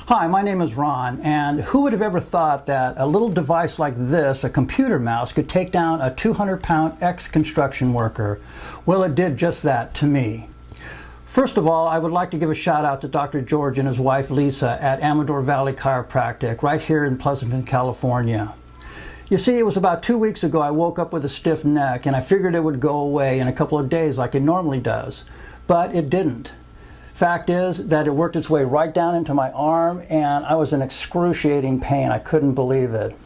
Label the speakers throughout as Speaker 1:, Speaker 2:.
Speaker 1: Hi, my name is Ron, and who would have ever thought that a little device like this, a computer mouse, could take down a 200-pound ex-construction worker? Well, it did just that to me. First of all, I would like to give a shout out to Dr. George and his wife Lisa at Amador Valley Chiropractic right here in Pleasanton, California. You see, it was about 2 weeks ago I woke up with a stiff neck, and I figured it would go away in a couple of days like it normally does, but it didn't. Fact is that it worked its way right down into my arm, and I was in excruciating pain. I couldn't believe it.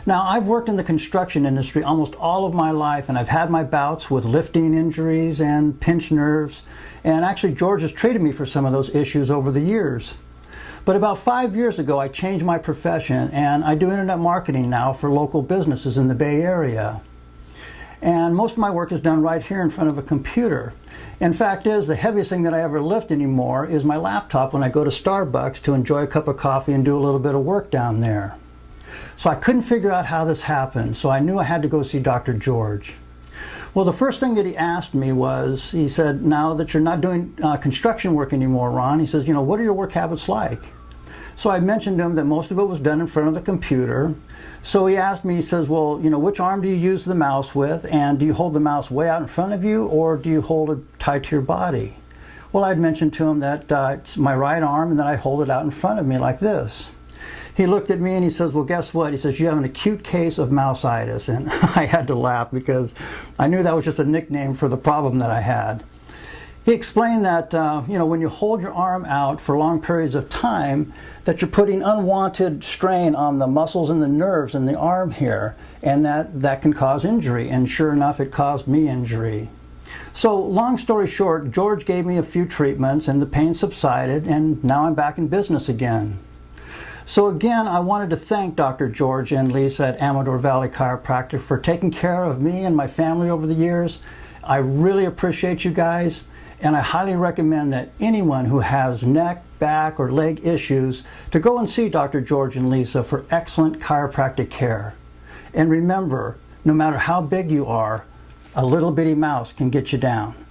Speaker 1: Now, I've worked in the construction industry almost all of my life, and I've had my bouts with lifting injuries and pinched nerves, and actually George has treated me for some of those issues over the years. But about 5 years ago, I changed my profession, and I do internet marketing now for local businesses in the Bay Area. And most of my work is done right here in front of a computer. And fact is, the heaviest thing that I ever lift anymore is my laptop when I go to Starbucks to enjoy a cup of coffee and do a little bit of work down there. So I couldn't figure out how this happened, so I knew I had to go see Dr. George. Well, the first thing that he asked me was, he said, now that you're not doing construction work anymore, Ron, he says, what are your work habits like? So I mentioned to him that most of it was done in front of the computer. So he asked me, he says, well, which arm do you use the mouse with? And do you hold the mouse way out in front of you, or do you hold it tied to your body? Well, I'd mentioned to him that it's my right arm and that I hold it out in front of me like this. He looked at me and he says, well, guess what? He says, you have an acute case of mouseitis. And I had to laugh because I knew that was just a nickname for the problem that I had. He explained that, when you hold your arm out for long periods of time, that you're putting unwanted strain on the muscles and the nerves in the arm here, and that can cause injury. And sure enough, it caused me injury. So long story short, George gave me a few treatments and the pain subsided, and now I'm back in business again. So again, I wanted to thank Dr. George and Lisa at Amador Valley Chiropractic for taking care of me and my family over the years. I really appreciate you guys. And I highly recommend that anyone who has neck, back, or leg issues to go and see Dr. George and Lisa for excellent chiropractic care. And remember, no matter how big you are, a little bitty mouse can get you down.